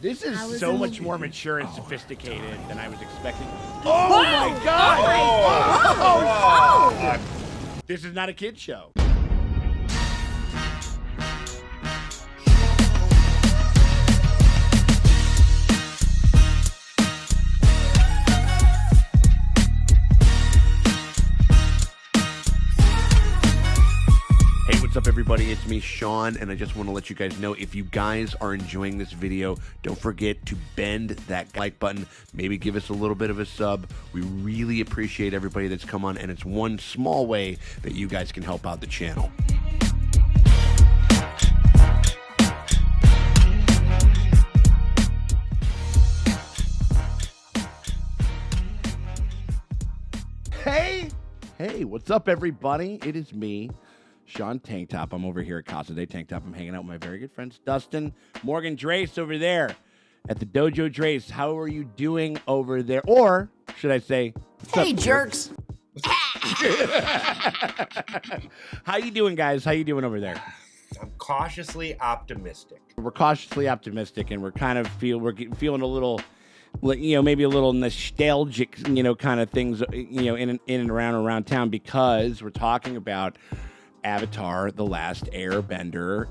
This is so much more mature and sophisticated than I was expecting. Oh my God! Oh. This is not a kid's show. What's up, everybody? It's me, Sean, and I just want to let you guys know, if you guys are enjoying this video, don't forget to bend that like button. Maybe give us a little bit of a sub. We really appreciate everybody that's come on, and it's one small way that you guys can help out the channel. Hey, what's up, everybody? It is me, Sean Tank Top. I'm over here at Casa de Tank Top. I'm hanging out with my very good friends, Dustin, Morgan, Drace over there at the Dojo. Drace, how are you doing over there? Or should I say, hey, jerks. How you doing, guys? How you doing over there? I'm cautiously optimistic. We're cautiously optimistic, and we're kind of feeling a little, maybe a little nostalgic, kind of things, in and around town, because we're talking about Avatar: The Last Airbender,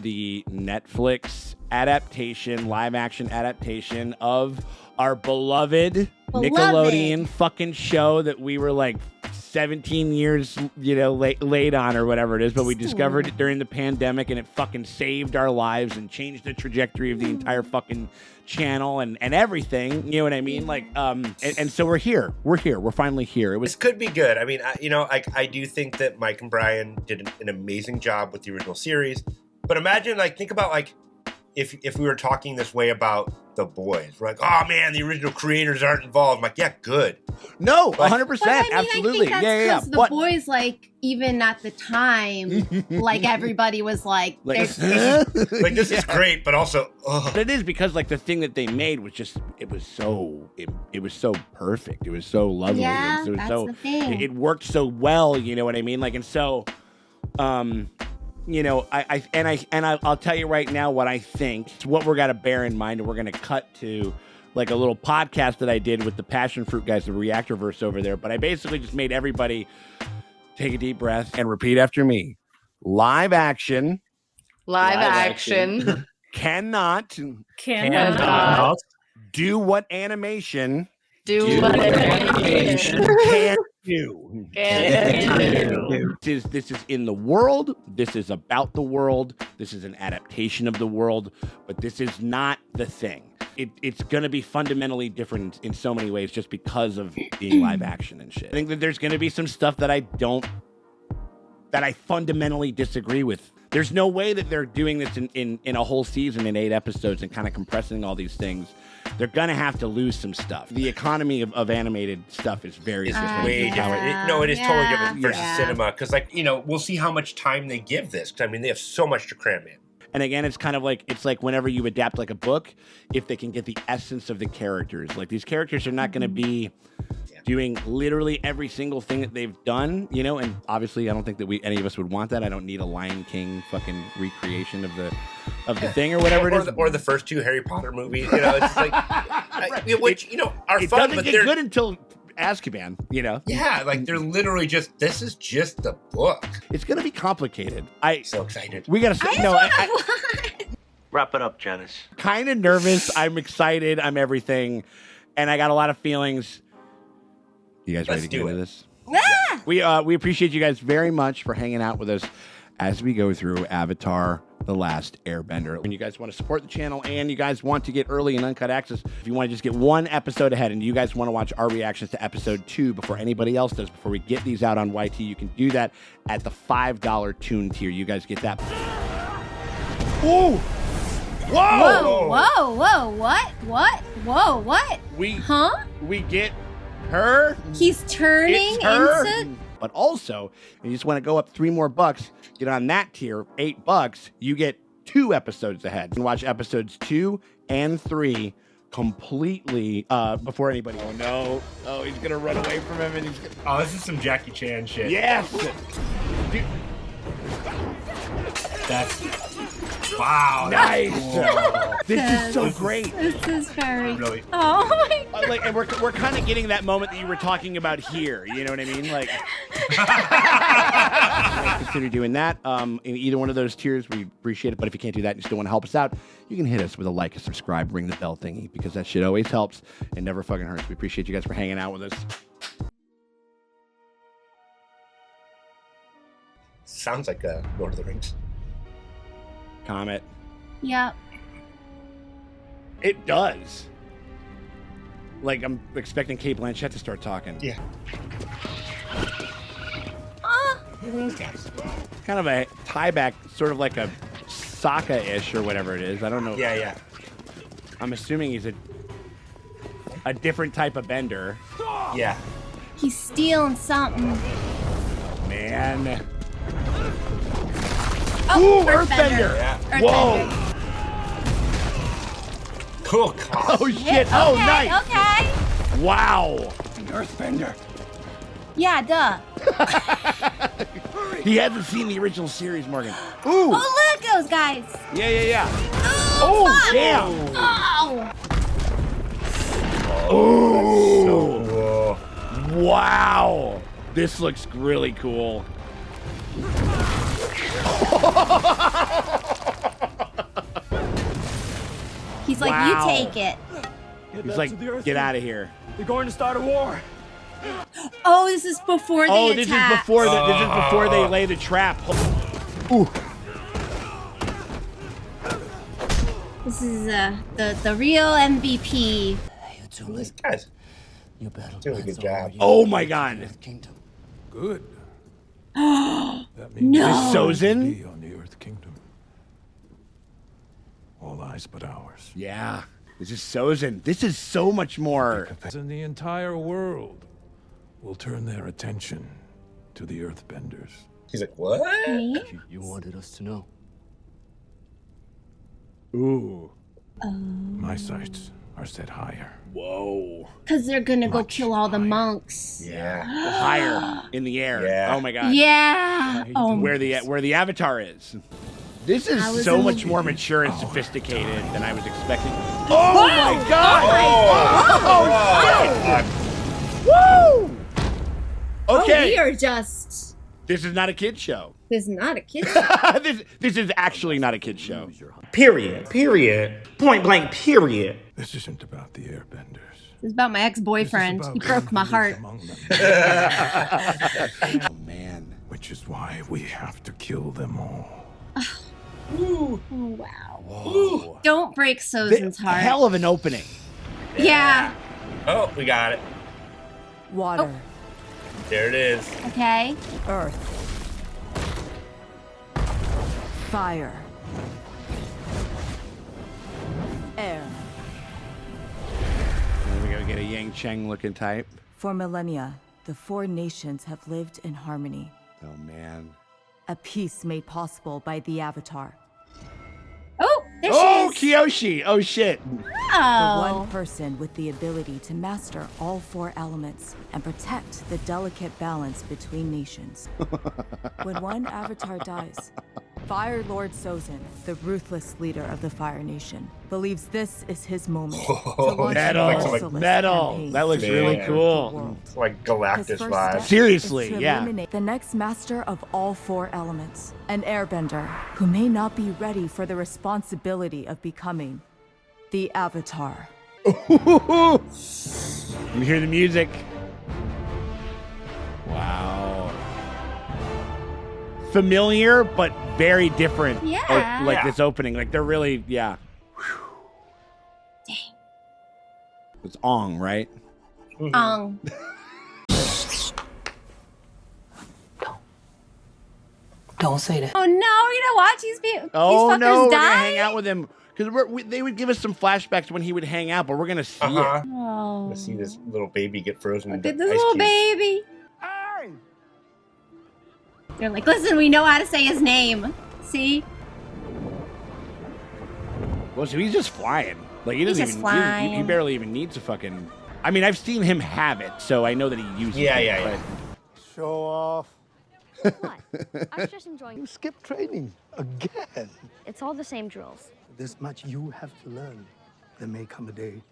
the Netflix adaptation, live-action adaptation of our beloved Nickelodeon fucking show that we were like 17 years, late on, or whatever it is, but we discovered it during the pandemic, and it fucking saved our lives and changed the trajectory of the entire fucking channel and everything. You know what I mean? Like, and so we're here. We're finally here. This could be good. I mean, I do think that Mike and Brian did an amazing job with the original series. But imagine, think about, if we were talking this way about The Boys. We're like, oh man, the original creators aren't involved. I'm like, yeah, good. No, 100%, absolutely. I think that's because The Boys, even at the time, everybody was like this is great, but also, But it is because the thing that they made was just, it was so perfect. It was so lovely. Yeah, it was that's so, the thing. It worked so well. You know what I mean? And so, I'll tell you right now what I think. It's what we're gonna bear in mind, and we're gonna cut to a little podcast that I did with the Passion Fruit guys, the Reactorverse over there. But I basically just made everybody take a deep breath and repeat after me. Live action cannot do what animation can do. This is in the world. This is about the world. This is an adaptation of the world, but this is not the thing. It's going to be fundamentally different in so many ways just because of being live action and shit. I think that there's going to be some stuff that I fundamentally disagree with. There's no way that they're doing this in a whole season in 8 episodes and kind of compressing all these things. They're going to have to lose some stuff. The economy of animated stuff is very different. Way different. It is totally different versus cinema. Because, we'll see how much time they give this. Because, they have so much to cram in. And again, it's kind of it's like whenever you adapt a book, if they can get the essence of the characters. These characters are not going to be doing literally every single thing that they've done, and obviously I don't think that any of us would want that. I don't need a Lion King fucking recreation of the thing or whatever it is. Or the first 2 Harry Potter movies, it's which, are it fun, doesn't but get they're good until Azkaban, Yeah, they're literally this is just the book. It's going to be complicated. So excited. We got to wrap it up, Janice. Kind of nervous. I'm excited. I'm everything. And I got a lot of feelings. You guys ready to get into this? Yeah. We appreciate you guys very much for hanging out with us as we go through Avatar: The Last Airbender. When you guys want to support the channel and you guys want to get early and uncut access, if you want to just get 1 episode ahead and you guys want to watch our reactions to episode 2 before anybody else does, before we get these out on YT, you can do that at the $5 Toon tier. You guys get that. Ooh! Whoa! What? We get her. He's turning into. But also, you just want to go up $3 more, get on that tier, $8, you get 2 episodes ahead. You can watch episodes 2 and 3 completely before anybody. Oh no! Oh, he's gonna run away from him, and this is some Jackie Chan shit. Yes. That's Wow. Nice. This is so great. This is very. Really. Oh my God. Like, and we're kind of getting that moment that you were talking about here. You know what I mean? Like, consider doing that. In either one of those tiers, we appreciate it. But if you can't do that and you still want to help us out, you can hit us with a like, a subscribe, ring the bell thingy, because that shit always helps and never fucking hurts. We appreciate you guys for hanging out with us. Sounds like Lord of the Rings. Comet. Yep. It does. Like, I'm expecting Kate Blanchett to start talking. Yeah. Who are those guys? Kind of a tie back, sort of like a Sokka-ish or whatever it is. I don't know. Yeah. I'm assuming he's a different type of bender. Yeah. He's stealing something. Man. Oh, Ooh, Earthbender. Yeah. Whoa. Cool. God. Oh, shit. Oh, Okay, nice. okay. Wow. An Earthbender. Yeah, duh. He hasn't seen the original series, Morgan. Ooh. Oh, look at those guys. Yeah. Oh, Oh, fuck. damn. Oh. Ooh. So cool. Wow. This looks really cool. He's like, Wow. you take it. He's like, get out of here. They're going to start a war. Oh, this is before they This attack. is before they lay the trap. Ooh. This is the real MVP. These guys doing a good job. Oh my God. Good. That means No. This Sozin? be on the Earth Kingdom. All eyes but ours. Yeah. This is Sozin. This is so much more. And the entire world will turn their attention to the Earthbenders. He's like, what? You wanted us to know. Ooh. My sights are set higher. Whoa. Because they're gonna go kill all the monks. Yeah. Higher in the air. Yeah. Oh my God. Yeah. Oh, Where the avatar is. This I was is so in- much more mature and sophisticated than I was expecting. Oh my God! Oh, Woo! Oh, Okay, we are just. this is not a kid show. This is not a kid. this is actually not a kid show. Period. Point blank, period. This isn't about the Airbenders. This is about my ex-boyfriend. This is He about broke my who heart. lives among them, Oh man. which is why we have to kill them all. Oh, wow. Whoa. Don't break Sozin's heart. Hell of an opening. Yeah. Oh, we got it. Water, There it is. Okay. earth, fire, air. There we go. Get a Yang Cheng looking type. For millennia, the four nations have lived in harmony. Oh man. A peace made possible by the Avatar. Oh, there Oh, she is. Kiyoshi. Oh shit. The Oh. one person with the ability to master all four elements and protect the delicate balance between nations. When one Avatar dies, Fire Lord Sozin, the ruthless leader of the Fire Nation, believes this is his moment to launch Metal. a merciless Metal. campaign That looks to really conquer cool. the world. It's like His Galactus first vibes. step Seriously, is to yeah. eliminate the next master of all four elements, an Airbender who may not be ready for the responsibility of becoming the Avatar. You hear the music. Wow. Familiar, but very different. Yeah. Like this opening. Like they're really, yeah. Dang. It's Aang, right? Don't say that. Oh no, we're gonna watch these people. Oh these fuckers no, we're die? gonna hang out with him. Because they would give us some flashbacks when he would hang out, but we're gonna see it. Oh. Let's see this little baby get frozen Look into at this ice little cube. baby. They're like, listen, we know how to say his name. See? Well, so he's just flying. Like he He's doesn't just even. He flying. barely even needs to fucking. I mean, I've seen him have it, so I know that he uses Yeah, it. yeah, yeah. but- Show off. What? I was just enjoying. You skipped training again. It's all the same drills. There's much you have to learn. There may come a day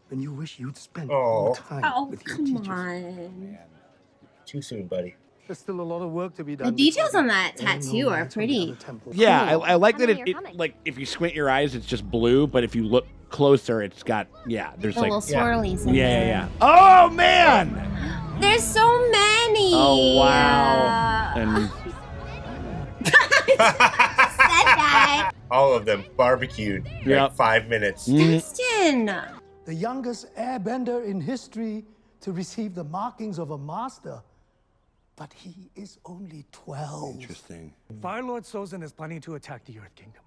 when you wish you'd spent Oh. more time with your come teachers. on. Too soon, buddy. There's still a lot of work to be done. The details on that There ain't tattoo no are lights on the pretty. other temple. Yeah, Cool. I like that Coming, you're it coming. like if you squint your eyes, it's just blue, but if you look closer, it's got there's The like little swirlies in there. yeah. Oh man! There's so many. Oh wow! And Said that. All of them barbecued. Yep. Like 5 minutes. Dustin. The youngest airbender in history to receive the markings of a master. But he is only 12. interesting. Fire Lord Sozin is planning to attack the Earth Kingdom.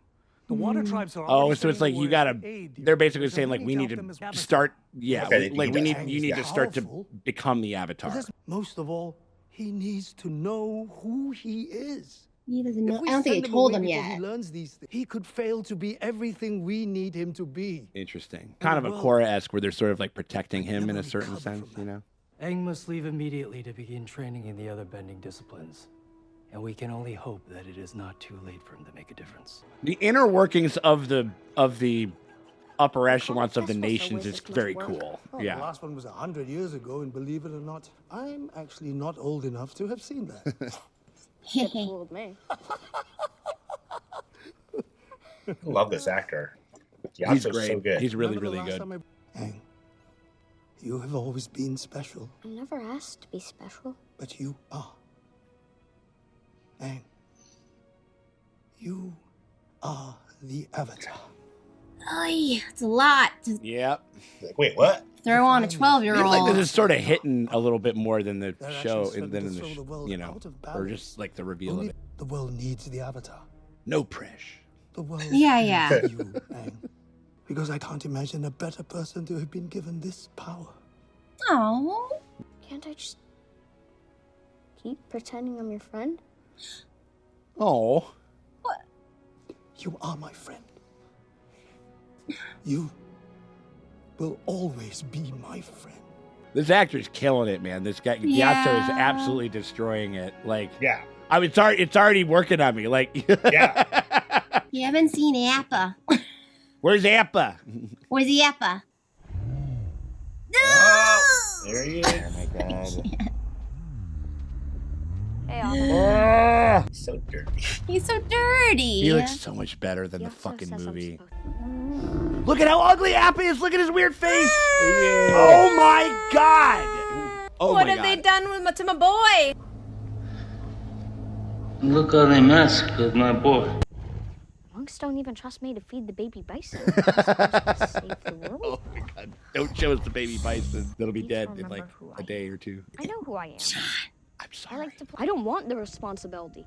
The water tribes are Oh, already so it's like sending you word gotta. to aid the They're Earth basically Kingdom. saying like we need Help them as to well. start. Yeah, Okay, like he you does. need to start to Powerful. become the Avatar. Most of all, he needs to know who he is. He doesn't know. If we I don't think send they told away him before yet. He learns these things. He could fail to be everything we need him to be. Interesting. Kind of a Korra-esque where they're sort of like protecting him in a certain sense, you know. Aang must leave immediately to begin training in the other bending disciplines. And we can only hope that it is not too late for him to make a difference. The inner workings of the upper echelons of the nations is very cool. Oh, The Yeah. last one was 100 years ago, and believe it or not, I'm actually not old enough to have seen that. Fooled me. I love this actor. He's Yasuo's great. so good. He's really, Remember the really last good. time Aang, you have always been special, I never asked to be special. but you are. Aang, you are the Avatar. Oy, it's a lot to Yep. Like, wait, what? throw on a Feels like 12-year-old. this is sort of hitting a little bit more than the They're show, actually and then in starting to the throw the world you know, out of or balance. just like the reveal Only of it. the world needs the Avatar. No pressure. The world Yeah, yeah. needs you, Aang. Because I can't imagine a better person to have been given this power. Oh. Can't I just keep pretending I'm your friend? Oh. You are my friend. You will always be my friend. This actor's killing it, man. This guy, Yeah. Yasuo, is absolutely destroying it. Like, Yeah. I mean, it's already working on me. Like, Yeah. You haven't seen Appa. Where's Appa? Where's the Appa? Oh, there he is. Oh my god. Hey, Appa. He's so dirty. He's so dirty. He looks so much better than the Yasuo fucking says I'm movie. supposed- Look at how ugly Appa is. Look at his weird face. Oh my god. Oh what my have god. they done with to my boy? Look how they mess with my boy. Monks don't even trust me to feed the baby bison. I'm supposed to save the world. Oh my god. Don't show us the baby bison. That'll be Need dead to in remember like who I a day or two. I know who I am. I'm I sorry. like to. I don't want the responsibility.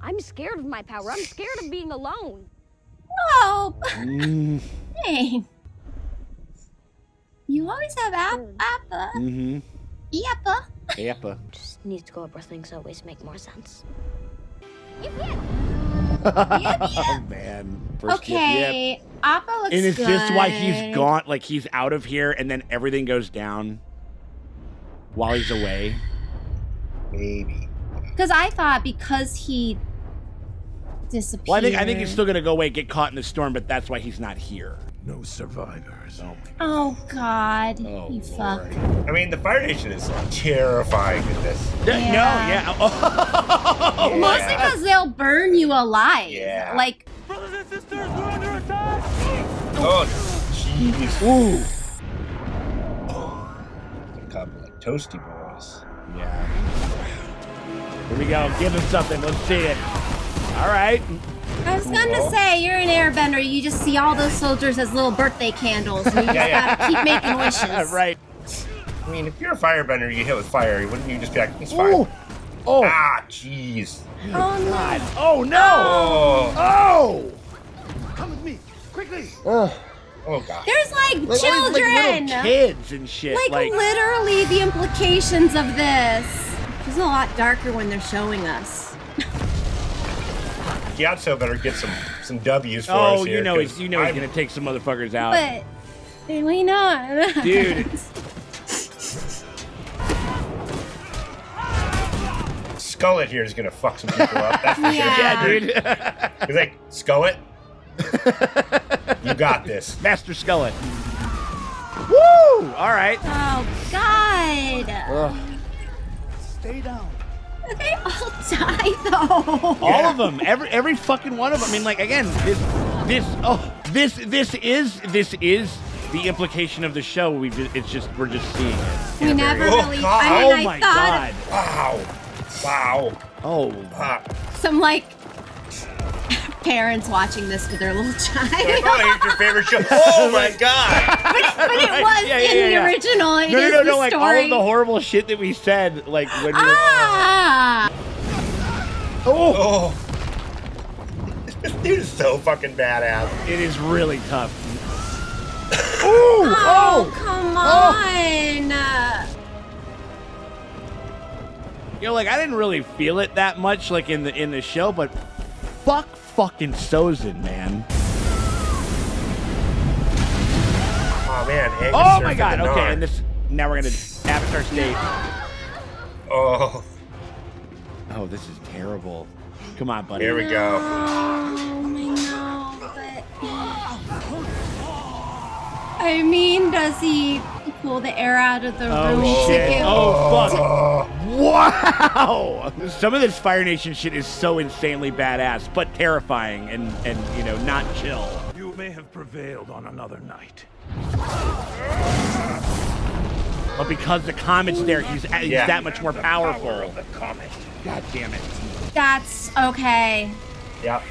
I'm scared of my power. I'm scared of being alone. Oh, Mm, dang. You always have Appa. mm-hmm. Appa. Appa. Just need to go up where things always make more sense. Oh man. First yip, yip. Okay, Appa looks And is good. this why he's gone? Like he's out of here, and then everything goes down while he's away. Maybe. Because I thought because he disappeared. Well, I think he's still gonna go away, get caught in the storm, but that's why he's not here. No survivors. Oh God, Oh, you Lord. fuck. I mean, the Fire Nation is terrifying in this. No, Yeah. yeah. Oh, Mostly because they'll burn you alive. Yeah. Like, Brothers and sisters, we're under attack! Oh, jeez. Ooh. A couple of toasty boys. Yeah. Here we go. Give him something. Let's see it. All right. I was gonna say, you're an airbender. You just see all those soldiers as little birthday candles, and you just Yeah. gotta keep making wishes. Right. I mean, if you're a firebender, you get hit with fire. Wouldn't you just be like, it's fine? Ooh. Oh. Ah, jeez. Oh no. God. Oh no. Oh. Oh. Come with me, quickly. Oh, God. There's like Like children. little kids and shit. Like literally the implications of this. It's a lot darker when they're showing us. Gyatso better get some W's for us Oh, here. you know he's 'cause gonna take some motherfuckers out. But we not. Dude. Skullet here is gonna fuck some people up. That's for sure. Yeah, dude. He's like, Skullet, you got this. Master Skullet. Woo! All right. Oh, God. Ugh. Stay down. They all die, though. All of them, every fucking one of them. I mean, like, again, this is the implication of the show. We're just seeing it. We never really. God. I mean, Oh my I thought God! Wow. Oh. some like parents watching this with their little child. Like, oh, here's your favorite show. Oh my God. But it was in the original. It is No, the like all story. of the horrible shit that we said, like when we were. Oh. This dude is so fucking badass. It is really tough. Oh, come on. You know, like I didn't really feel it that much, like in the show, but fuck fucking Sozin, man. Oh man. Aang is Oh my surfing God. the Okay, Narn. and now we're gonna Avatar State. Oh. Oh, this is terrible. Come on, buddy. Here we go. I know, but I mean, does he pull the air out of the room to shit. give? Oh fuck. Wow. Some of this Fire Nation shit is so insanely badass, but terrifying and you know, not chill. You may have prevailed on another night. But because the comet's there, he's that much more powerful. God damn it. That's okay. Yep.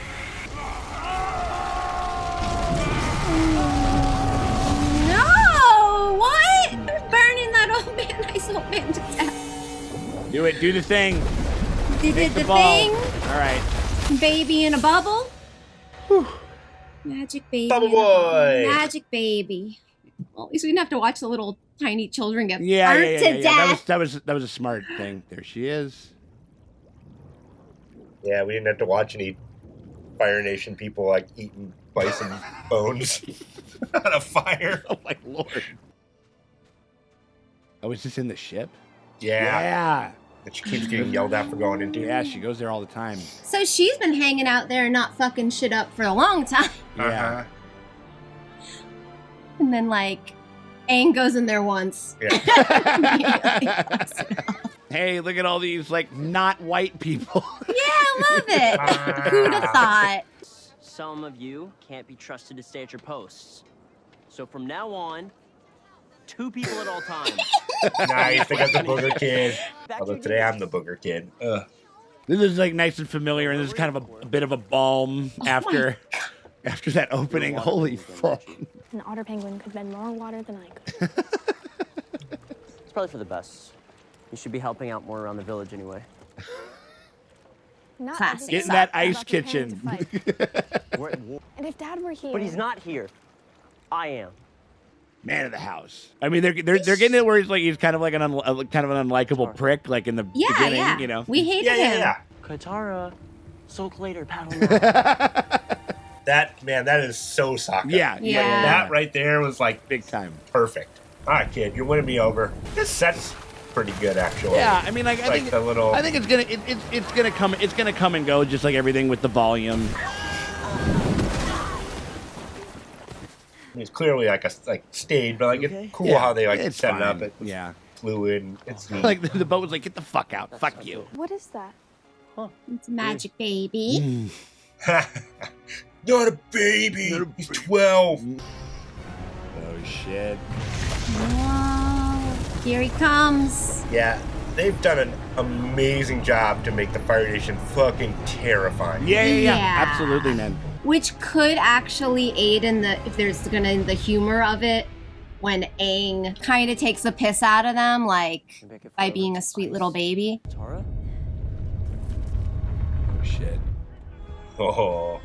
No, what? Burning that old man, nice old man to death. Do it. Do the thing. They did the ball. thing. All right. Baby in a bubble. Magic baby. Bubble in a bubble. boy. Magic baby. Well, at least we didn't have to watch the little tiny children get burnt to Yeah. death. That was a smart thing. There she is. Yeah, we didn't have to watch any Fire Nation people like eating bison bones on a fire. Oh my lord. Oh, is this in the ship? Yeah. Yeah. That she keeps getting yelled at for going into. Yeah, she goes there all the time. So she's been hanging out there and not fucking shit up for a long time. Yeah. And then, like, Aang goes in there once. Hey, look at all these, like, not white people. Yeah, I love it. Who'd have thought? Some of you can't be trusted to stay at your posts. So from now on, 2 people at all times. Nice, they got the booger kid. Although today I'm the booger kid. Ugh. This is, like, nice and familiar, and this is kind of a bit of a balm after that opening. Holy fuck. An otter penguin could bend more water than I could. It's probably for the best. You should be helping out more around the village anyway. Not Classic. Get in that ice kitchen. And if Dad were here. But he's not here. I am. Man of the house. I mean, they're getting it where he's kind of like an unlikable prick, like in the beginning, you know. We hated him. Yeah. Katara, soak later, paddle now. That is so Sokka. Yeah. Like, that right there was like big time. Perfect. All right, kid, you're winning me over. This set's pretty good, actually. Yeah, I mean, like, I think the little. I think it's gonna come and go, just like everything with the volume. It's clearly like staged, but like it's cool how they like set it up. It's fluid. And it's neat. Like the boat was like, get the fuck out, fuck you. What is that? It's a magic baby. Not a baby. He's 12. Oh shit. Whoa. Here he comes. Yeah, they've done an amazing job to make the Fire Nation fucking terrifying. Yeah. Absolutely, man. Which could actually aid in the humor of it when Aang kind of takes the piss out of them, like by being a sweet little baby. Tara? Oh shit. Oh,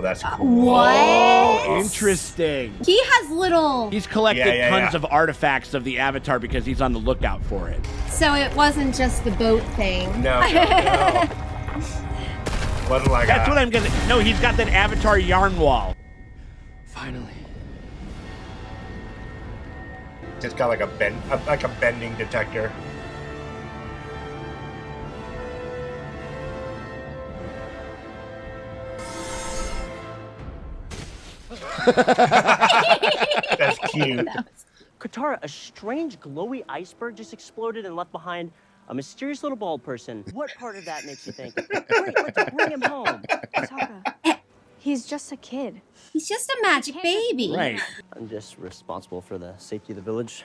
that's cool. What? Oh, interesting. He has little. He's collected tons of artifacts of the Avatar because he's on the lookout for it. So it wasn't just the boat thing. No. Wasn't like That's what I'm gonna. No, he's got that Avatar yarn wall. Finally. Just got like a bending detector. That's cute. Katara, a strange glowy iceberg just exploded and left behind a mysterious little bald person. What part of that makes you think, great, let's bring him home? Sokka, he's just a kid. He's just a magic baby. Right. I'm just responsible for the safety of the village.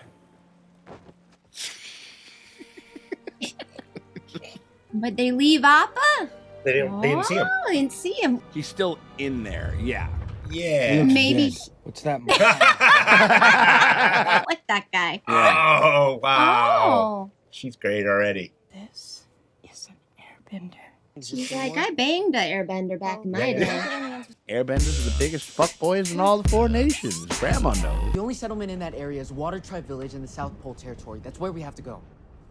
But they leave Appa? They didn't see him. Oh, they didn't see him. He's still in there. Yeah. Yeah. Maybe. What's that? I like that guy. Oh, wow. Oh. She's great already. This is an airbender. She's like, I banged an airbender back in my day. Airbenders are the biggest fuckboys in all the 4 nations. Grandma knows. The only settlement in that area is Water Tribe Village in the South Pole Territory. That's where we have to go.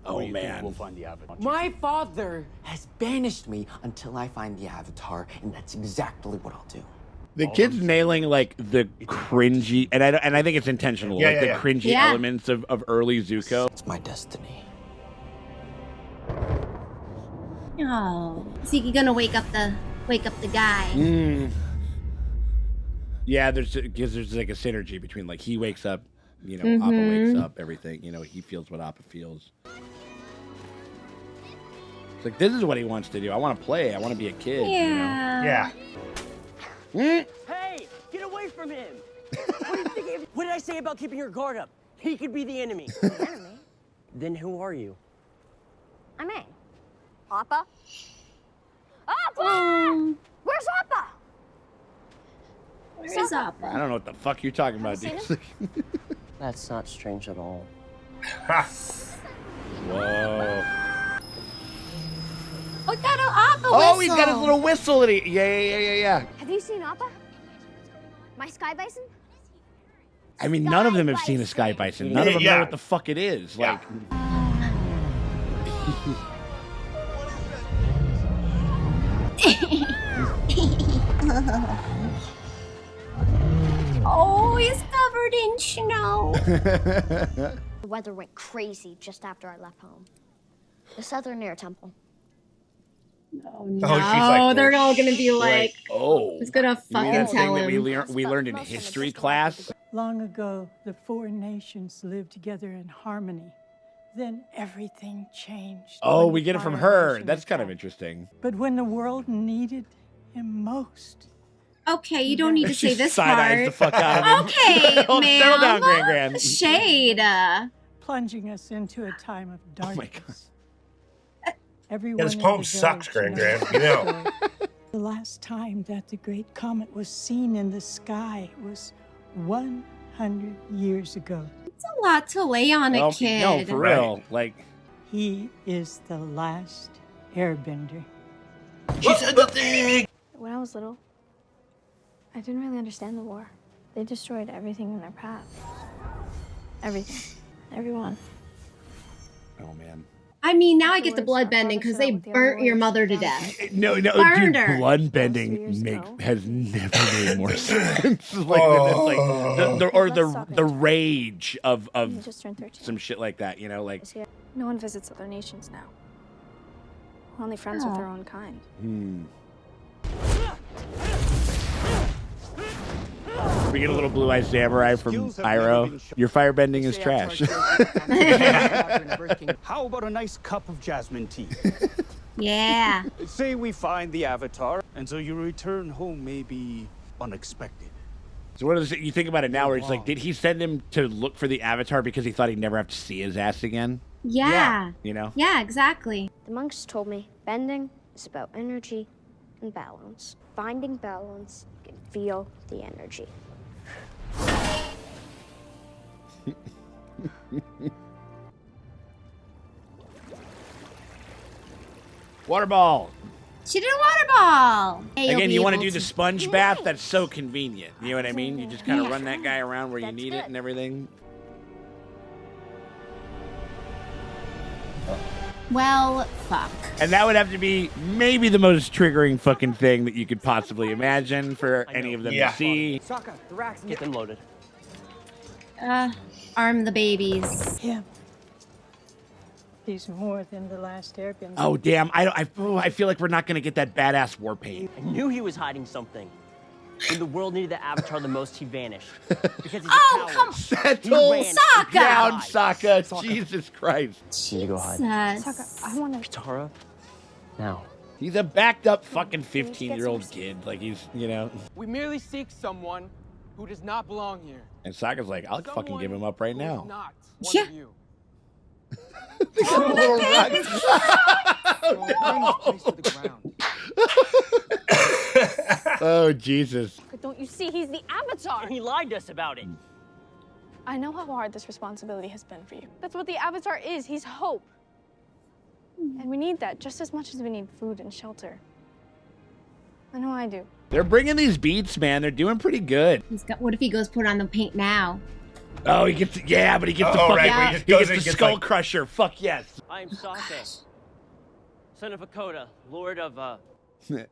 Oh, man. We'll find the Avatar. My father has banished me until I find the Avatar, and that's exactly what I'll do. The kid's nailing like the cringy, and I think it's intentional, Yeah, like the yeah. cringy Yeah. elements of early Zuko. It's my destiny. Oh. Is he gonna wake up the guy? Yeah, there's like a synergy between like he wakes up, you know, Appa wakes up, everything, you know, he feels what Appa feels. It's like, this is what he wants to do. I want to play. I want to be a kid. Yeah. You know? Hey, get away from him! What do you think? What did I say about keeping your guard up? He could be the enemy. The enemy? Then who are you? I'm Aang. Appa? Appa! Where's Appa? Where's Appa? I don't know what the fuck you're talking about, Have dude. you That's not strange at all. Whoa. Oh, he got an Appa whistle. Oh, he's got his little whistle. That he, yeah. Have you seen Appa? My sky bison? I mean, none of them have seen a sky bison. None of them know what the fuck it is. Like, Oh, he's covered in snow. The weather went crazy just after I left home. The Southern Air Temple. Oh, she's like, they're all gonna be like, oh, who's gonna you mean fucking that thing tell that him? we learned in history class? Long ago, the 4 nations lived together in harmony. Then everything changed. Oh, when we the get it from Fire her. Nation That's kind of attacked. interesting. But when the world needed him most, Okay, you don't need to say this Side-eyes the part. fuck out of him. Okay, Settle down, ma'am. Gran. Shade. plunging us into a time of Oh my darkness. Everyone Yeah, this in poem the sucks, village Gran. knows You the know. story. The last time that the great comet was seen in the sky was 100 years ago. It's a lot to lay on a Well, kid. No, for real. Like, He is the last airbender. She said the thing. When I was little, I didn't really understand the war. They destroyed everything in their path. Everything. Everyone. oh man. I mean, now I get the blood bending because they burnt your mother to death. No, Burned dude, her. blood bending has never made more sense. Like, the rage of He just turned 13. some shit like that, you know, like. No one visits other nations now. We're only friends with our own kind. We get a little blue-eyed samurai from Iroh. Your firebending is trash. How about a nice cup of jasmine tea? Yeah. Say we find the Avatar, and so your return home may be unexpected. So what is it? You think about it now, where it's like, did he send him to look for the Avatar because he thought he'd never have to see his ass again? Yeah. You know? Yeah, exactly. The monks told me bending is about energy and balance. Finding balance, you can feel the energy. Water ball. She did a water ball. Hey, you'll Again, be you want to able do the sponge bath? That's so convenient. You know what I mean? You just kind of run that guy around where you need it and everything. Well, fuck. And that would have to be maybe the most triggering fucking thing that you could possibly imagine for any of them to see. Sokka, the racks, get them loaded. Arm the babies. Him. He's more than the last airbender. Oh damn! I feel like we're not gonna get that badass war paint. I knew he was hiding something. When the world needed the Avatar the most, he vanished. Because he's Oh, a come coward. Settle Sokka! down, Sokka. Jesus Christ. You need to go hide. Sokka, I want to. Katara, now. He's a backed up fucking 15-year-old kid. Like he's, you know. We merely seek someone who does not belong here. And Sokka's like, I'll fucking give him up right now. Not one Yeah. of you. Oh, little rock. Oh, Jesus. But don't you see, he's the Avatar. He lied to us about it. I know how hard this responsibility has been for you. That's what the Avatar is. He's hope. And we need that just as much as we need food and shelter. I know I do. They're bringing these beats, man. They're doing pretty good. What if he goes put on the paint now? Oh, he gets, yeah, but he gets the fucking, right, he gets the skull crusher. Fuck yes. I am Sokka, son of Akota, lord of, This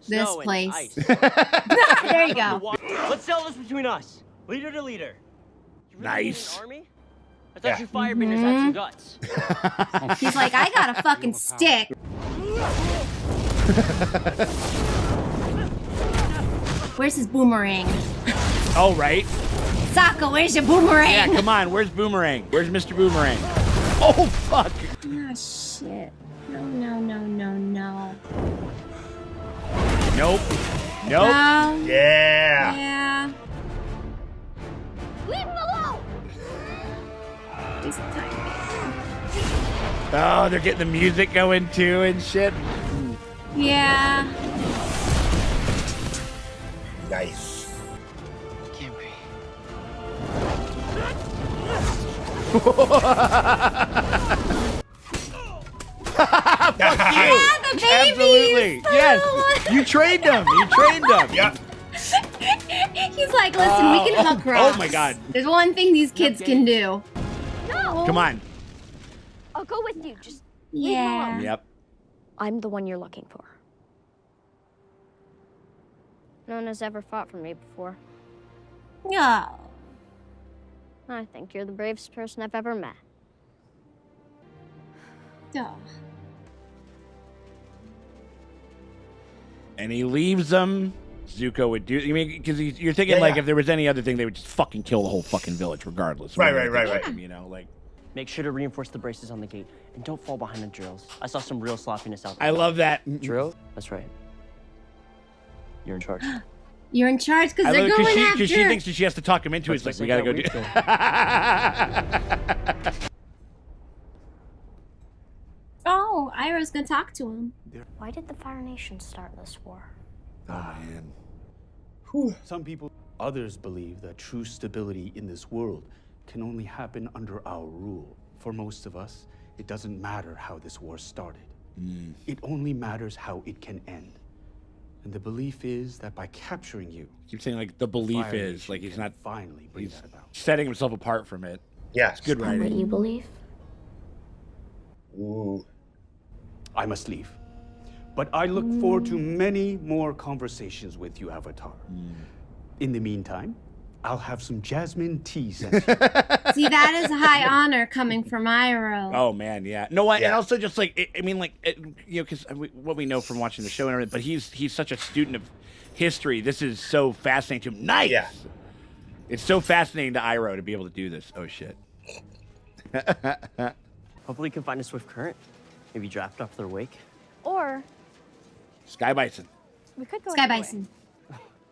snow and place. ice. There you go. Let's settle this between us, leader to leader. You really Nice. need an army? I thought you firebenders had some guts. He's like, I got a fucking stick. Where's his boomerang? Oh, right. Sokka, where's your boomerang? Yeah, come on. Where's Boomerang? Where's Mr. Boomerang? Oh, fuck. Ah, shit. No, no, no, no, no. Nope. Nope. No. Yeah. Yeah. Leave him alone! He's a tiny Oh, they're getting the music going too and shit. baby. Yeah. Nice. Can't be. Fuck you. Yeah, the baby. Absolutely. Yes. You trained him. You trained him. Yep. He's like, listen, we can hook rocks. Oh my God. There's one thing these kids can do. No! Come on. I'll go with you. Just leave him Yeah. alone. Yep. I'm the one you're looking for. No one has ever fought for me before. Yeah. I think you're the bravest person I've ever met. Yeah. And he leaves them. Zuko would do. I mean, because you're thinking like if there was any other thing, they would just fucking kill the whole fucking village, regardless. Right. You know, like. Make sure to reinforce the braces on the gate, and don't fall behind the drills. I saw some real sloppiness out there. I love that. Drill? That's right. You're in charge. You're in charge because they're going after. Because she thinks that she has to talk him into it. It's like, we gotta go do it. Oh, Iroh's gonna talk to him. Why did the Fire Nation start this war? Oh, man. Some people, others believe that true stability in this world can only happen under our rule. For most of us, it doesn't matter how this war started. It only matters how it can end. And the belief is that by capturing you, Keep saying like the belief Fire is Nation like he's can not finally bring he's that about. setting himself apart from it. Yeah. It's good What writing. you believe? Ooh. I must leave. But I look forward to many more conversations with you, Avatar. In the meantime, I'll have some jasmine tea sent to you. See, that is a high honor coming from Iroh. Oh man, yeah. No, what? And Yeah. also just like I mean, like you know, because what we know from watching the show and everything. But he's such a student of history. This is so fascinating to him. Nice. Yeah. It's so fascinating to Iroh to be able to do this. Oh shit. Hopefully you can find a swift current. Maybe draft off their wake. Or Sky Bison. we could go Sky another way. Bison.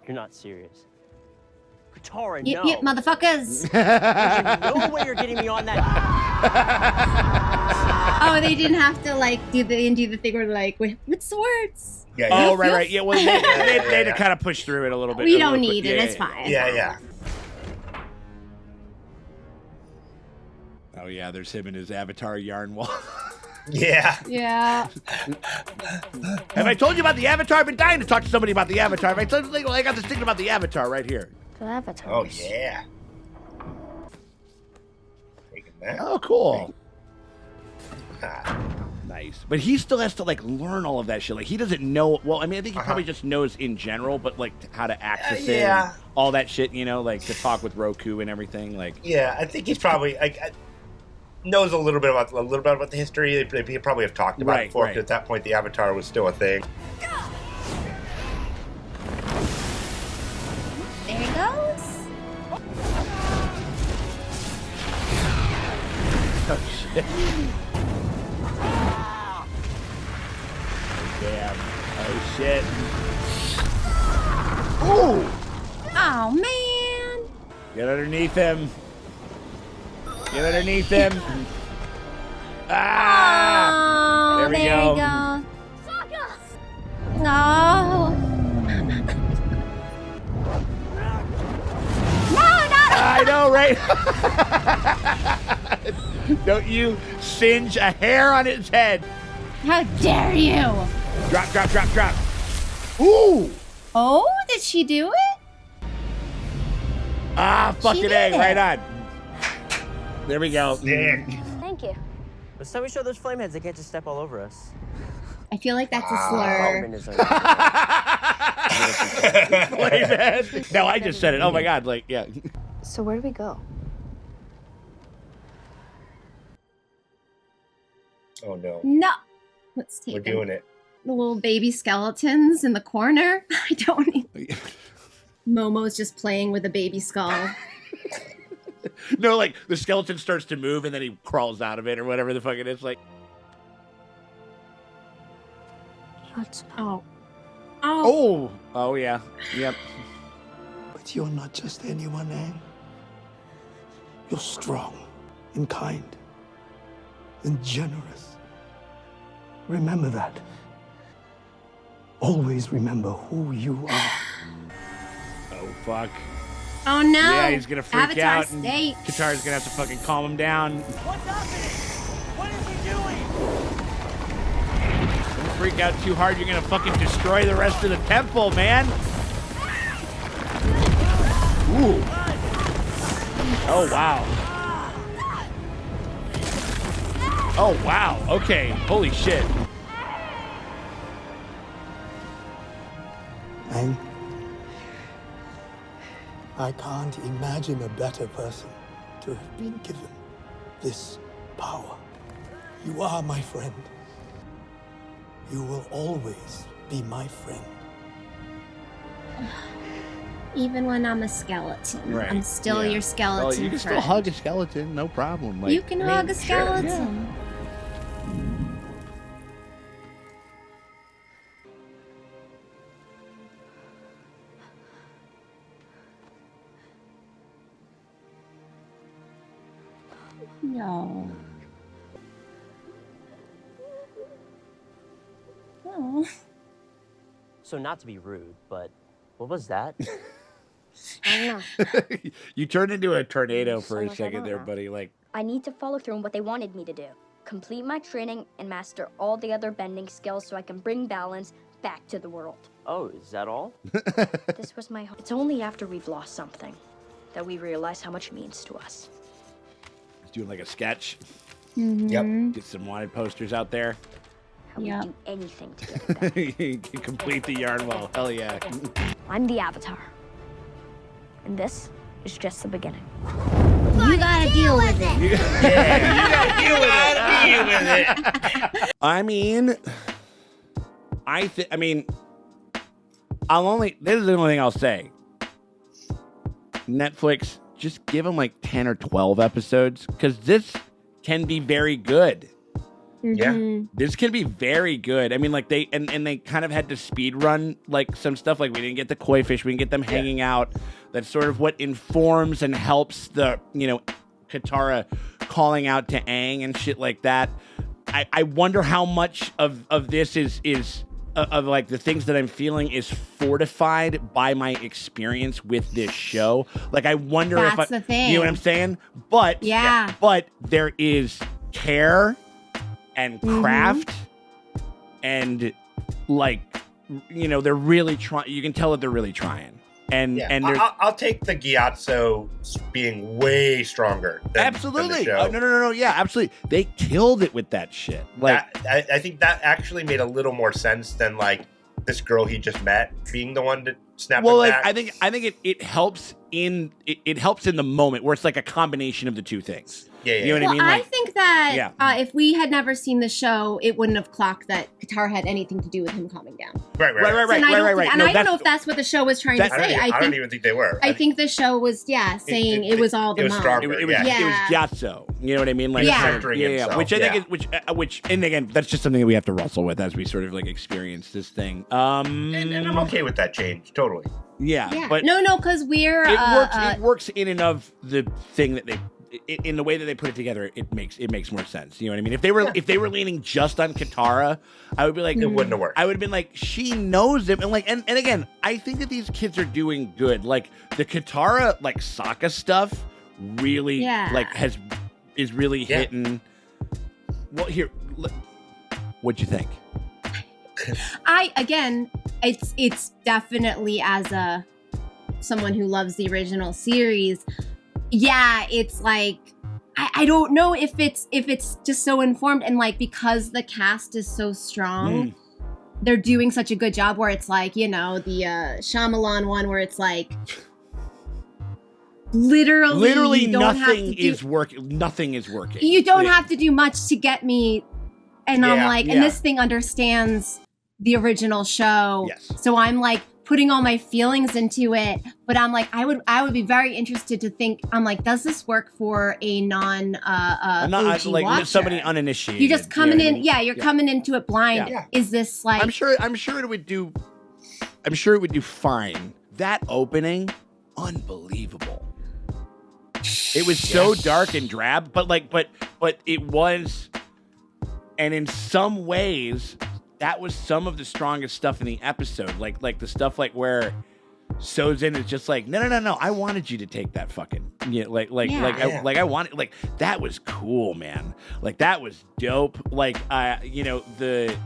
You're not serious. Katara, Yep, no. yep, motherfuckers. There's no way you're getting me on that. Oh, they didn't have to like do the thing where like with swords. Yeah. Oh yeah. right. Yeah. Well, they had to kind of push through it a little bit. We a don't little need quick. it. Yeah, It's fine. Yeah. Oh yeah, there's him and his Avatar yarn wall. Yeah. Yeah. Have I told you about the Avatar? I've been dying to talk to somebody about the Avatar. Have I told you? Well, I got this thinking about the Avatar right here. The Avatar. Oh yeah. Taking that. Oh, cool. Ah. Nice. But he still has to like learn all of that shit. Like he doesn't know. Well, I mean, I think he probably just knows in general, but like how to access it, Yeah. and all that shit. You know, like to talk with Roku and everything. Like Yeah, I think he's probably knows a little bit about the history. He probably have talked about it before. 'Cause at that point, the Avatar was still a thing. Oh shit. Oh, damn. Oh shit. Ooh! Oh man! Get underneath him. Get underneath him. Ah! Oh, there we there go. you go. No. I know, right? Don't you singe a hair on its head. How dare you? Drop, drop, drop, drop. Ooh! Oh, did she do it? Ah, fucking A, right on. There we go. Thank you. This time we show those flameheads they can't just step all over us. I feel like that's a slur. Flamehead. No, I just said it. Oh my god, like, yeah. So where do we go? Oh no. No. Let's take We're doing it. The little baby skeletons in the corner. I don't even... Momo's just playing with a baby skull. No, like, the skeleton starts to move and then he crawls out of it or whatever the fuck it is. Like, oh. oh. Oh, yeah. Yep. But you're not just anyone, Aang. You're strong and kind and generous. Remember that. Always remember who you are. Oh, fuck. Oh no! Yeah, he's gonna freak Avatar out. state. And Katara's gonna have to fucking calm him down. What's happening? What is he doing? Don't freak out too hard. You're gonna fucking destroy the rest of the temple, man. Ooh. Oh wow. Oh wow. Okay. Holy shit. Aang, I can't imagine a better person to have been given this power. You are my friend. You will always be my friend. Even when I'm a skeleton, Right. I'm still Yeah. your skeleton Oh, you can friend. still hug a skeleton, no problem. Like, You can hug a skeleton. No. Oh. So not to be rude, but what was that? I don't know. You turned into a tornado for a much I second don't there, know. buddy. Like, I need to follow through on what they wanted me to do. Complete my training and master all the other bending skills so I can bring balance back to the world. Oh, is that all? This was my home. It's only after we've lost something that we realize how much it means to us. he's doing like a sketch. Mhm. Get some wanted posters out there. How Yeah. we do anything to get it back. You can complete the yarn well. Hell yeah. I'm the Avatar. And this is just the beginning. You gotta deal with it. You gotta deal with it. I mean, this is the only thing I'll say. Netflix, just give them like 10 or 12 episodes, because this can be very good. Yeah. This can be very good. I mean, like they kind of had to speed run like some stuff. Like we didn't get the koi fish, we didn't get them hanging out. That's sort of what informs and helps the, Katara calling out to Aang and shit like that. I wonder how much of this is of like the things that I'm feeling is fortified by my experience with this show. Like I wonder if That's the thing. you know what I'm saying? But Yeah. but there is care and craft and like they're really trying. You can tell that they're really trying. And I'll take the Gyatso being way stronger than, absolutely. than the show. Oh, no, yeah, absolutely. They killed it with that shit. Like I think that actually made a little more sense than like this girl he just met being the one snap Well, it like, back. I think it helps in it helps in the moment where it's like a combination of the two things. Yeah. You know what I mean? I Like, think that yeah. if we had never seen the show, it wouldn't have clocked that Katara had anything to do with him calming down. Right. And I don't know if that's what the show was trying to say. I don't even think they were. I think the show was saying it was all the mom. stronger. It was Gyatso. You know what I mean? Like, Yeah. Which I think is which and again, that's just something that we have to wrestle with as we sort of like experience this thing. And I'm okay with that change. Totally. Yeah. But no, because we're it works in and of the thing that they. In the way that they put it together, it makes more sense. You know what I mean? If they were leaning just on Katara, I would be like, it wouldn't have worked. I would have been like, she knows him, and like, and again, I think that these kids are doing good. Like the Katara, like Sokka stuff, really, is really hitting. Well, here, what'd you think? It's definitely as someone who loves the original series. Yeah, it's like I don't know if it's just so informed and like because the cast is so strong, they're doing such a good job where it's like, the Shyamalan one where it's like literally nothing is working. Nothing is working. You don't have to do much to get me, and I'm like, and this thing understands the original show, so I'm like putting all my feelings into it, but I'm like, I would be very interested to think. I'm like, does this work for a OG like watcher? somebody uninitiated? You're just coming in. Yeah, you're coming into it blind. Yeah. Is this like? I'm sure it would do. I'm sure it would do fine. That opening, unbelievable. It was so dark and drab, but it was, and in some ways, that was some of the strongest stuff in the episode. Like the stuff like where Sozin is just like, no, I wanted you to take that fucking, I wanted, like, that was cool, man. Like that was dope. Like, the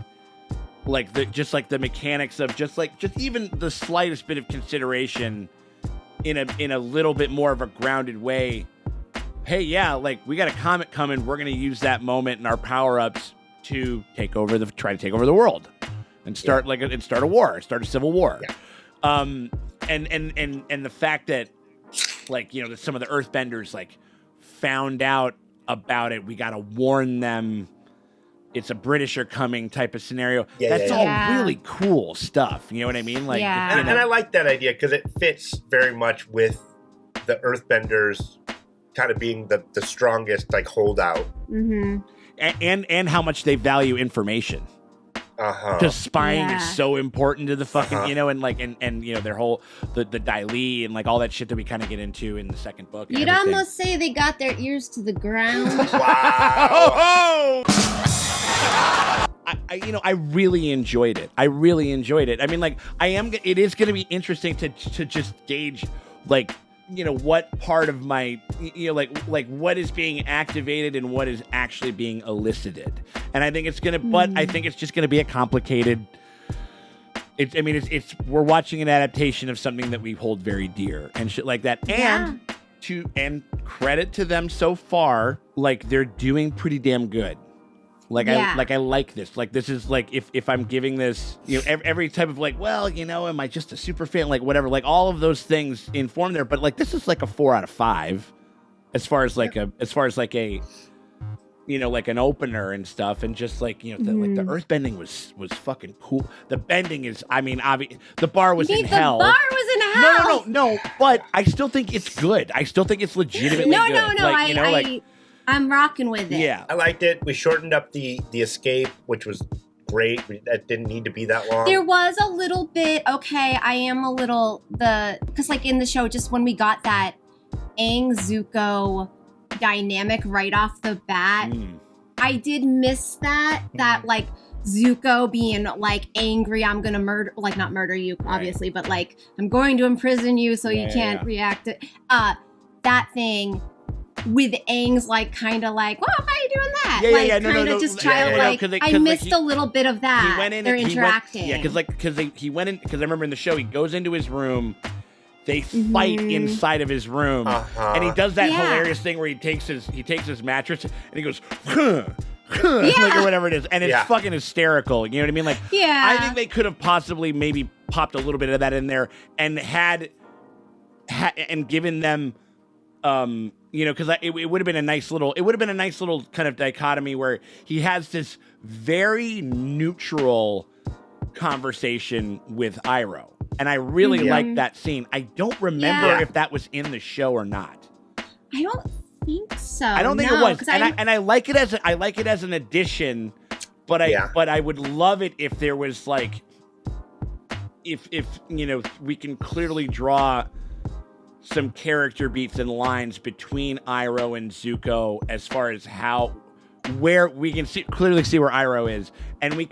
mechanics of just even the slightest bit of consideration in a little bit more of a grounded way. Hey, yeah, like we got a comet coming. We're going to use that moment and our power-ups to try to take over the world and start start a war, start a civil war. And the fact that that some of the earthbenders like found out about it, we got to warn them. It's a Britisher coming type of scenario. That's all really cool stuff. You know what I mean? Like, and I like that idea because it fits very much with the earthbenders kind of being the strongest like holdout. Mm-hmm. And how much they value information. Because spying is so important to the fucking, and their whole the Dai Li and like all that shit that we kind of get into in the second book. You'd almost say they got their ears to the ground. Wow. I really enjoyed it. I mean, like, it is going to be interesting to just gauge, like, what part of my, like what is being activated and what is actually being elicited. And I think it's going to, but I think it's just going to be a complicated, we're watching an adaptation of something that we hold very dear and shit like that. And credit to them so far, like they're doing pretty damn good. I like this. Like, this is like, if I'm giving this, every type of like, well, am I just a super fan? Like, whatever, like all of those things inform there. But like, this is like a 4 out of 5 as far as like an opener and stuff. And just like, the earthbending was fucking cool. The bending is, the bar was in hell. The bar was in hell. No. But I still think it's good. I still think it's legitimately good. No. I'm rocking with it. Yeah. I liked it. We shortened up the escape, which was great. That didn't need to be that long. There was a little bit, because like in the show, just when we got that Aang Zuko dynamic right off the bat, I did miss that like Zuko being like angry, I'm gonna murder, like not murder you, obviously, but like I'm going to imprison you so you can't react to that thing. With Aang's like kind of like, well, why are you doing that? Just childlike. I missed a little bit of that. He went in. They're interacting. Because he went in. Because I remember in the show he goes into his room. They fight inside of his room, and he does that hilarious thing where he takes his mattress and he goes, like, or whatever it is, and it's fucking hysterical. You know what I mean? Like, Yeah. I think they could have possibly maybe popped a little bit of that in there and had and given them, you know, because it would have been a nice little, kind of dichotomy where he has this very neutral conversation with Iroh, and I really like that scene. I don't remember if that was in the show or not. I don't think so. I don't think it was, and I like it as an addition, but I would love it if there was like, if you know, we can clearly draw some character beats and lines between Iroh and Zuko as far as where we can clearly see where Iroh is, and we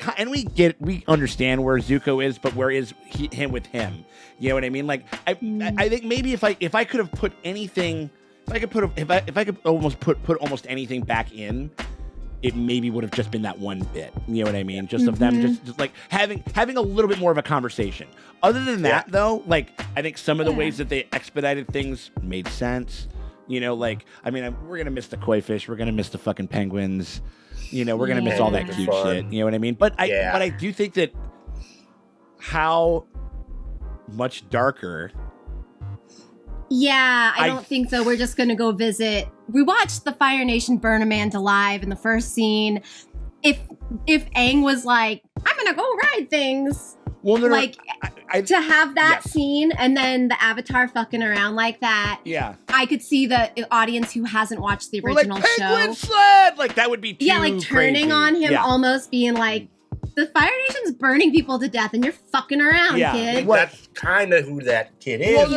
understand where Zuko is, but where is him with him? You know what I mean? Like I think maybe if I could have put anything, if I could almost put almost anything back in, it maybe would have just been that one bit. You know what I mean? Just of them just like having a little bit more of a conversation. Other than that, though, like I think some of the ways that they expedited things made sense. You know, like, I mean, we're going to miss the koi fish. We're going to miss the fucking penguins. You know, we're going to miss all that cute shit. You know what I mean? But I do think that how much darker. Yeah, I don't think so. We're just going to go visit. We watched the Fire Nation burn Amanda alive in the first scene. If Aang was like, I'm going to go ride things. Well, like, to have that scene and then the Avatar fucking around like that. Yeah. I could see the audience who hasn't watched the original like, show. Penguin sled! Like, that would be too like turning crazy. on him, almost being like, the Fire Nation's burning people to death and you're fucking around, kid. That's kind of who that kid is.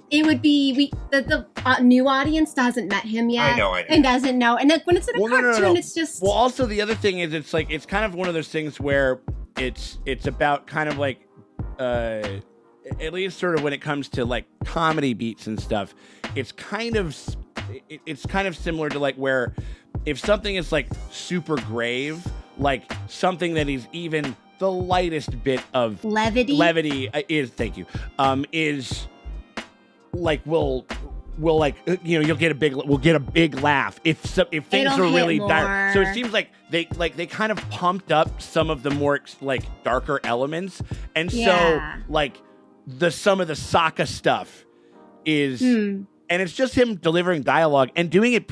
It would be, the new audience hasn't met him yet. I know. And doesn't know. And then when it's in a cartoon, it's just... Well, also the other thing is it's like, it's kind of one of those things where it's about kind of like, at least sort of when it comes to like comedy beats and stuff, it's kind of similar to like where if something is like super grave, like something that is even the lightest bit of levity is is like will like, you know, we'll get a big laugh if things are really dire. So it seems like they kind of pumped up some of the more like darker elements, and so like some of the Sokka stuff is and it's just him delivering dialogue and doing it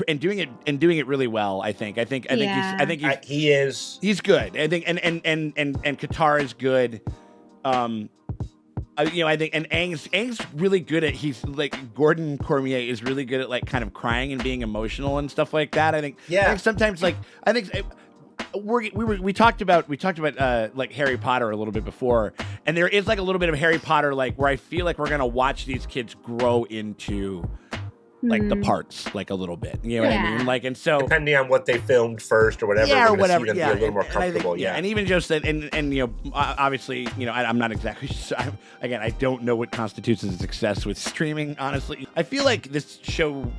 really well. I think he's good. I think and Katara's good. You know, I think, and Aang's really good at, he's like, Gordon Cormier is really good at like kind of crying and being emotional and stuff like that. I think sometimes like, we talked about like Harry Potter a little bit before, and there is like a little bit of Harry Potter, like where I feel like we're going to watch these kids grow into like the parts like a little bit, you know what I mean? Like, and so depending on what they filmed first or whatever, or whatever, be a little more comfortable. And even just that, and you know, obviously, you know, I'm not exactly sure. Again, I don't know what constitutes as a success with streaming. Honestly, I feel like the show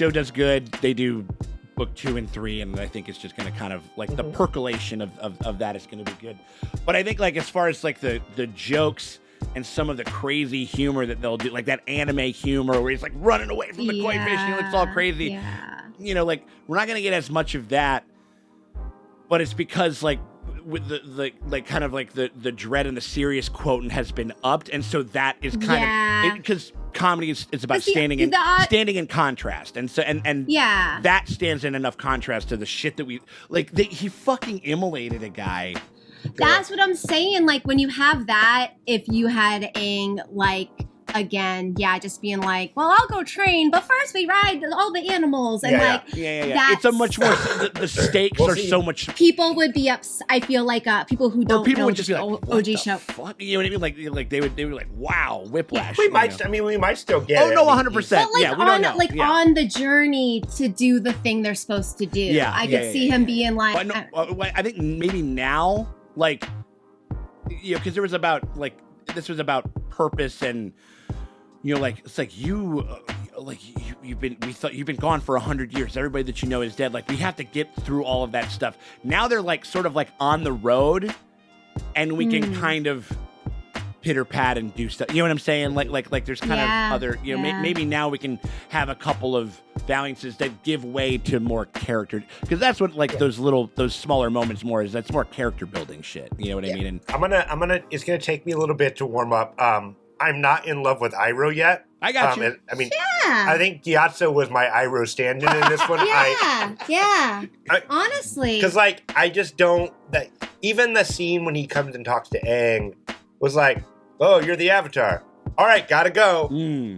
does good. They do book 2 and 3, and I think it's just going to kind of like the percolation of that is going to be good. But I think like as far as like the jokes and some of the crazy humor that they'll do, like that anime humor where he's like running away from the koi fish and he looks all crazy. Yeah. You know, like we're not going to get as much of that, but it's because like with the like kind of like the dread and the serious quotient has been upped, and so that is kind of because comedy is about standing in contrast, and so and that stands in enough contrast to the shit that we like. He fucking immolated a guy. That's what I'm saying. Like when you have that, if you had Aang like again, just being like, well, I'll go train, but first we ride all the animals, and it's a much more the stakes are so much. People would be I feel like people who don't know would just be like, OG show. Fuck? You know what I mean? Like they would be like, wow, whiplash. We might. I mean, we might still get. Oh no, 100%. But like on the journey to do the thing they're supposed to do. I could see him being like. But no, I think maybe now, like, you know, because there was about like this was about purpose and. You know, like it's like you've been gone for 100 years. Everybody that you know is dead. Like we have to get through all of that stuff. Now they're like sort of like on the road, and we can kind of pitter pat and do stuff. You know what I'm saying? Like there's kind of other. You know, maybe now we can have a couple of balances that give way to more character, because that's what those smaller moments more is. That's more character building shit. You know what I mean? And I'm gonna. It's gonna take me a little bit to warm up. I'm not in love with Iroh yet. I got you. I think Gyatso was my Iroh stand-in in this one. Honestly, because I just don't. That even the scene when he comes and talks to Aang was like, "Oh, you're the Avatar. All right, gotta go."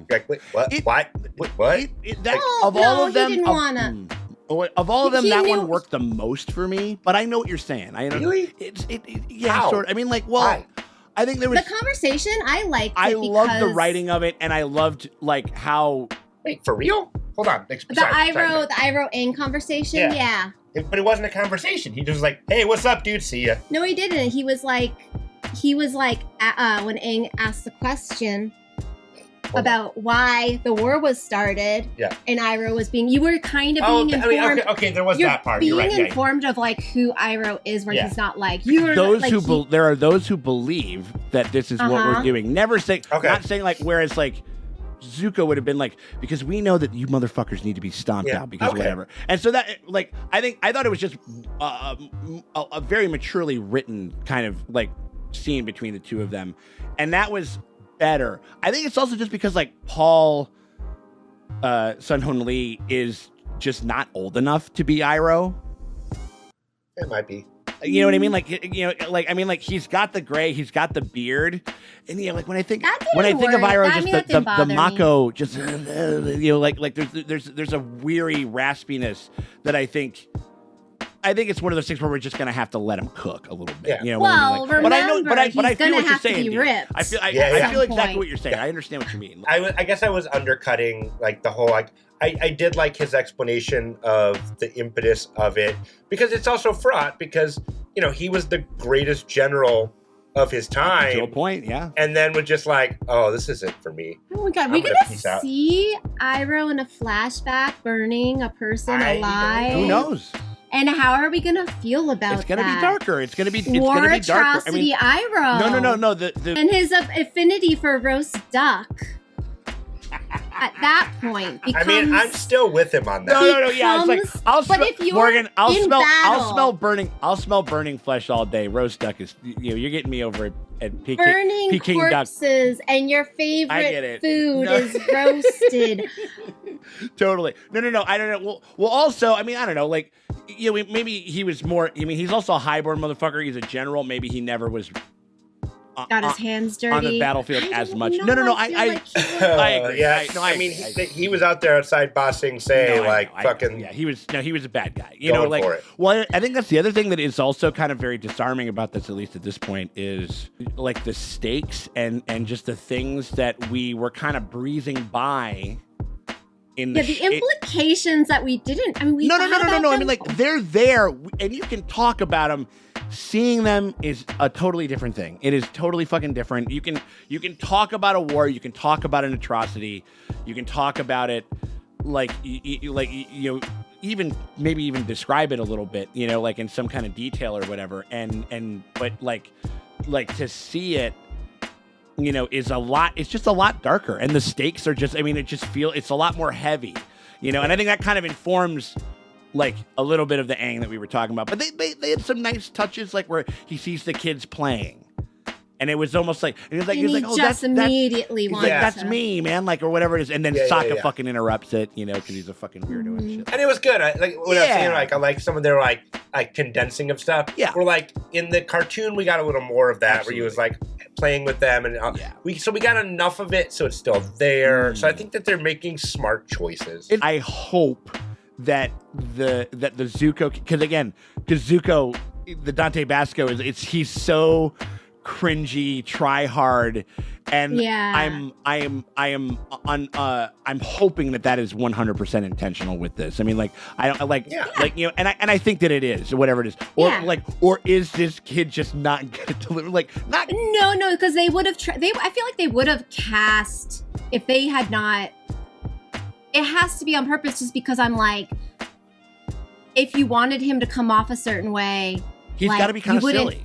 Like, wait, what? What? Of all of them, didn't wanna. Of all of them, He that knew- one worked the most for me. But I know what you're saying. Really? Yeah, sort of. I mean, why? I think there was the conversation. I liked. I it loved the because writing of it, and I loved how. Wait, for real? Hold on. the Iroh Aang conversation. Yeah. But it wasn't a conversation. He just was like, "Hey, what's up, dude? See ya." No, he didn't. He was like, when Aang asked the question about why the war was started. Yeah. And Iroh was you were kind of being informed. Okay, there was you're that part. Being You're right. informed of who Iroh is, where Yeah. he's not There are those who believe that this is what we're doing. Never saying, not saying whereas Zuko would have been because we know that you motherfuckers need to be stomped out because whatever. And so that I thought it was just a very maturely written kind of scene between the two of them, and that was better. I think it's also just because Paul Sun-Hoon Lee is just not old enough to be Iroh. It might be. You know what I mean? He's got the gray, he's got the beard, and when I think of Iroh, just the Mako, just there's a weary raspiness that I think it's one of those things where we're just gonna have to let him cook a little bit. You know, remember, but I feel what you're saying. Be dude. ripped. I feel exactly what you're saying. I understand what you mean. I guess I was undercutting the whole I did like his explanation of the impetus of it, because it's also fraught because he was the greatest general of his time. To a point, yeah. And then was just oh, this isn't for me. Oh my god, we're gonna see Iroh in a flashback burning a person alive. Who knows? And how are we gonna feel about It's gonna be darker. It's gonna be War gonna be darker. atrocity Iroh. No. And his affinity for roast duck. At that point, becomes, I'm still with him on that. No. Yeah, it's I'll smell burning flesh all day. Roast duck is you're getting me over at burning corpses, and your favorite food is roasted. Totally. No. I don't know. Well, also, I don't know. Maybe he was more. He's also a highborn motherfucker. He's a general. Maybe he never was. Got his hands dirty on the battlefield as much. No. I agree. Yeah, I mean, he was out there outside bossing, fucking. He was a bad guy. For it. Well, I think that's the other thing that is also kind of very disarming about this, at least at this point, is the stakes and just the things that we were kind of breezing by. The implications that we didn't. We no. They're there, and you can talk about them. Seeing them is a totally different thing. It is totally fucking different. You can talk about a war. You can talk about an atrocity. You can talk about it even describe it a little bit. In some kind of detail or whatever. But to see it. Is a lot. It's just a lot darker, and the stakes are just. It's a lot more heavy. And I think that kind of informs. A little bit of the Aang that we were talking about, but they had some nice touches, where he sees the kids playing, and it was almost he was oh, that's immediately that's me, man, or whatever it is, and then Sokka fucking interrupts it, because he's a fucking weirdo and shit. And it was good. I was saying, I like some of their condensing of stuff. Yeah, we're in the cartoon, we got a little more of that, where he was playing with them, and we got enough of it, so it's still there. So I think that they're making smart choices. I hope that the Zuko, because Zuko, the Dante Basco he's so cringy, try hard, and I'm hoping that is 100% intentional with this. And I think that it is, whatever it is, or is this kid just not gonna deliver? No, because they would have. I feel like they would have cast if they had not. It has to be on purpose, just because I'm if you wanted him to come off a certain way, he's got to be kind of silly.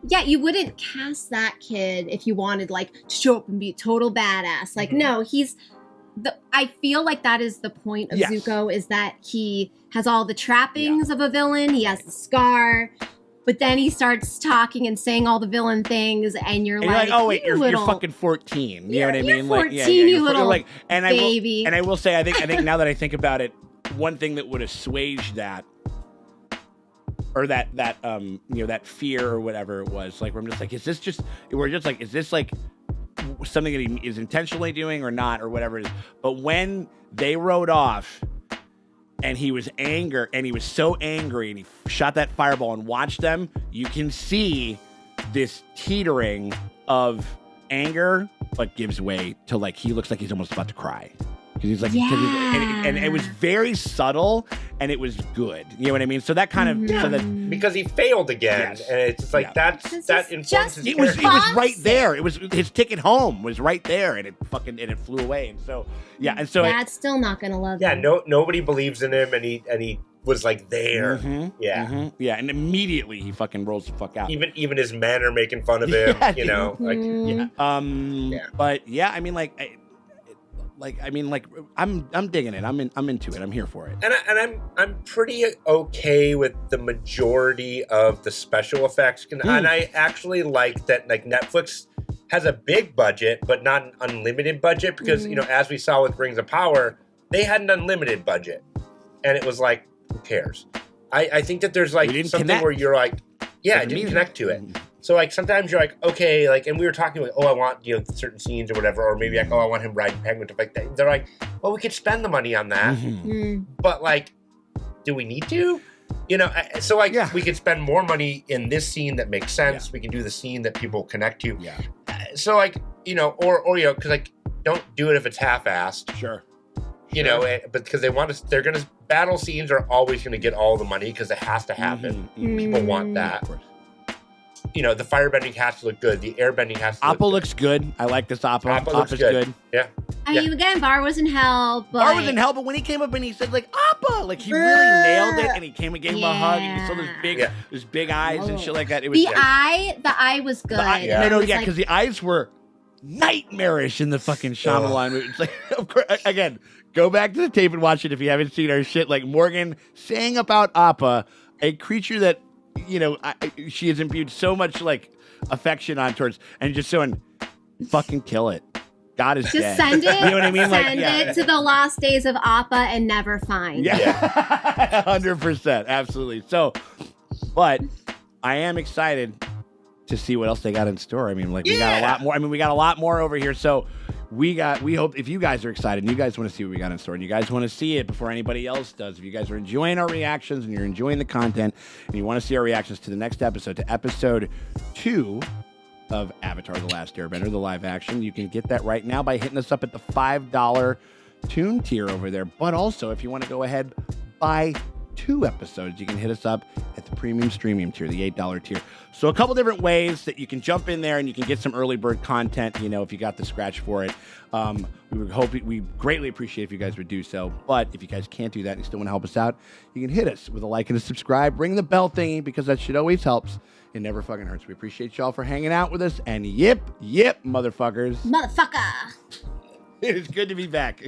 Yeah, you wouldn't cast that kid if you wanted to show up and be a total badass. No, he's I feel like that is the point of Yes. Zuko, is that he has all the trappings of a villain. He has the scar, but then he starts talking and saying all the villain things, and you're like, oh wait, you're little, fucking 14. You know what I mean? 14, you're you little baby. baby. I will say, I think now that I think about it, one thing that would assuage that, or that fear or whatever it was, like, where I'm just like, is this like something that he is intentionally doing or not, or whatever it is. But when they rode off and he was so angry and he shot that fireball and watched them, you can see this teetering of anger, but gives way to, like, he looks like he's almost about to cry. Because he's like, and it was very subtle, and it was good. You know what I mean? So that kind of because he failed again, and it's just like that informs his it was right there. It was his ticket home was right there, and it flew away. And so Dad's still not gonna love him. Nobody believes in him, and he was like there. Yeah, and immediately he fucking rolls the fuck out. Even his men are making fun of him. You know, But yeah, I mean, I'm digging it. I'm into it. I'm here for it. And I'm pretty okay with the majority of the special effects, and I actually like that. Like, Netflix has a big budget, but not an unlimited budget, because as we saw with Rings of Power, they had an unlimited budget, and it was like, who cares? I think that there's like something where you're like, I didn't connect to it. So, like, sometimes you're like, okay, like, and we were talking like, I want, certain scenes or whatever, or maybe like, I want him riding penguin, stuff like that. They're like, well, we could spend the money on that, but, like, do we need to? So, like, we could spend more money in this scene that makes sense. We can do the scene that people connect to. So, like, because, like, don't do it if it's half-assed. Sure. But because they're gonna, battle scenes are always gonna get all the money because it has to happen. People want that. Of course. The firebending has to look good. The airbending has to look good. Appa looks good. I like this Appa. Looks good. Yeah. I mean, again, Bar was in hell, but... Bar was in hell, but when he came up and he said, like, Appa! Like, he really nailed it, and he came and gave him a hug, and you saw those big eyes and shit like that. It was the eye was good. Because the eyes were nightmarish in the fucking Shyamalan movie. It's like, of course, again, go back to the tape and watch it if you haven't seen our shit. Like, Morgan saying about Appa, a creature that, she has imbued so much, like, affection on towards, and just showing, fucking kill it. God is just dead. Send it. You know what I mean? Send it to the lost days of Appa and never find. Yeah. 100%. Absolutely. So, but I am excited to see what else they got in store. I mean, like, we got a lot more. I mean, we got a lot more over here. So we hope, if you guys are excited and you guys want to see what we got in store and you guys want to see it before anybody else does, if you guys are enjoying our reactions and you're enjoying the content and you want to see our reactions to the next episode, to episode 2 of Avatar: The Last Airbender, the live action, you can get that right now by hitting us up at the $5 Toon tier over there. But also, if you want to go ahead, buy 2 episodes, you can hit us up at the premium streaming tier, the $8 tier. So a couple different ways that you can jump in there and you can get some early bird content, if you got the scratch for it. We greatly appreciate if you guys would do so. But if you guys can't do that and you still want to help us out, you can hit us with a like and a subscribe. Ring the bell thingy, because that shit always helps. It never fucking hurts. We appreciate y'all for hanging out with us. And yip, motherfuckers. Motherfucker. It is good to be back.